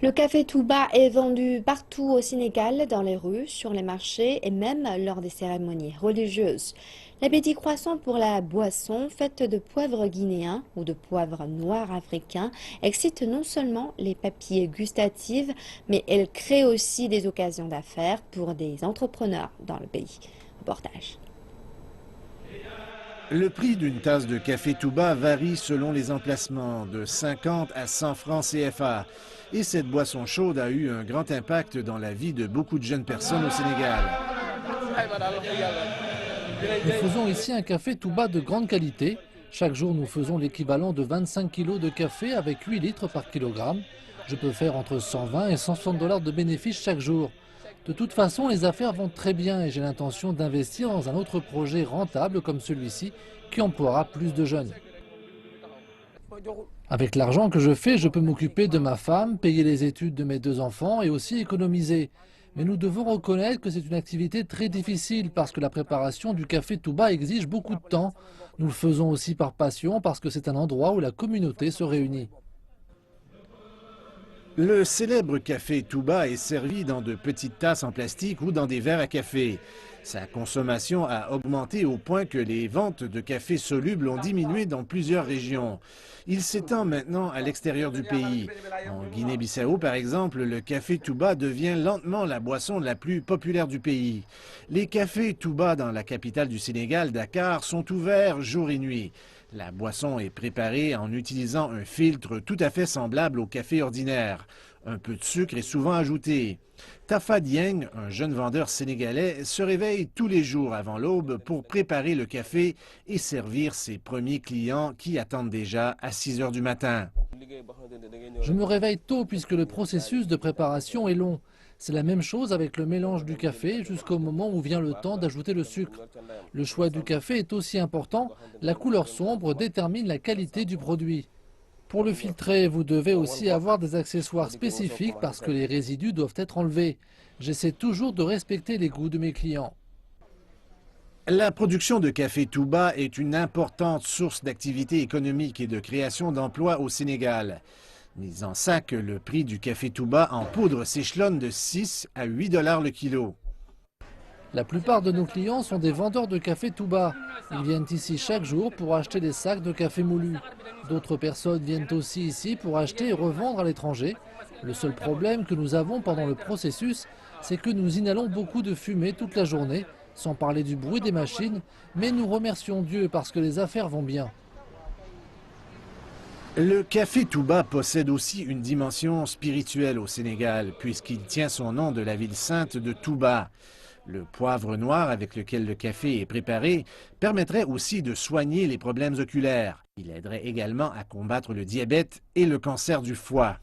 Le café Touba est vendu partout au Sénégal, dans les rues, sur les marchés et même lors des cérémonies religieuses. L'appétit croissant pour la boisson faite de poivre guinéen ou de poivre noir africain excite non seulement les papilles gustatives, mais elle crée aussi des occasions d'affaires pour des entrepreneurs dans le pays. Reportage. Le prix d'une tasse de café Touba varie selon les emplacements, de 50 à 100 francs CFA. Et cette boisson chaude a eu un grand impact dans la vie de beaucoup de jeunes personnes au Sénégal. Nous faisons ici un café Touba de grande qualité. Chaque jour, nous faisons l'équivalent de 25 kg de café avec 8 litres par kilogramme. Je peux faire entre 120 et 160 dollars de bénéfices chaque jour. De toute façon, les affaires vont très bien et j'ai l'intention d'investir dans un autre projet rentable comme celui-ci qui emploiera plus de jeunes. Avec l'argent que je fais, je peux m'occuper de ma femme, payer les études de mes 2 enfants et aussi économiser. Mais nous devons reconnaître que c'est une activité très difficile parce que la préparation du café Touba exige beaucoup de temps. Nous le faisons aussi par passion parce que c'est un endroit où la communauté se réunit. Le célèbre café Touba est servi dans de petites tasses en plastique ou dans des verres à café. Sa consommation a augmenté au point que les ventes de café soluble ont diminué dans plusieurs régions. Il s'étend maintenant à l'extérieur du pays. En Guinée-Bissau, par exemple, le café Touba devient lentement la boisson la plus populaire du pays. Les cafés Touba dans la capitale du Sénégal, Dakar, sont ouverts jour et nuit. La boisson est préparée en utilisant un filtre tout à fait semblable au café ordinaire. Un peu de sucre est souvent ajouté. Tafa Dieng, un jeune vendeur sénégalais, se réveille tous les jours avant l'aube pour préparer le café et servir ses premiers clients qui attendent déjà à 6 heures du matin. Je me réveille tôt puisque le processus de préparation est long. C'est la même chose avec le mélange du café jusqu'au moment où vient le temps d'ajouter le sucre. Le choix du café est aussi important. La couleur sombre détermine la qualité du produit. Pour le filtrer, vous devez aussi avoir des accessoires spécifiques parce que les résidus doivent être enlevés. J'essaie toujours de respecter les goûts de mes clients. La production de café Touba est une importante source d'activité économique et de création d'emplois au Sénégal. Mis en sac, le prix du café Touba en poudre s'échelonne de 6 à 8 dollars le kilo. La plupart de nos clients sont des vendeurs de café Touba. Ils viennent ici chaque jour pour acheter des sacs de café moulu. D'autres personnes viennent aussi ici pour acheter et revendre à l'étranger. Le seul problème que nous avons pendant le processus, c'est que nous inhalons beaucoup de fumée toute la journée, sans parler du bruit des machines, mais nous remercions Dieu parce que les affaires vont bien. Le café Touba possède aussi une dimension spirituelle au Sénégal, puisqu'il tient son nom de la ville sainte de Touba. Le poivre noir avec lequel le café est préparé permettrait aussi de soigner les problèmes oculaires. Il aiderait également à combattre le diabète et le cancer du foie.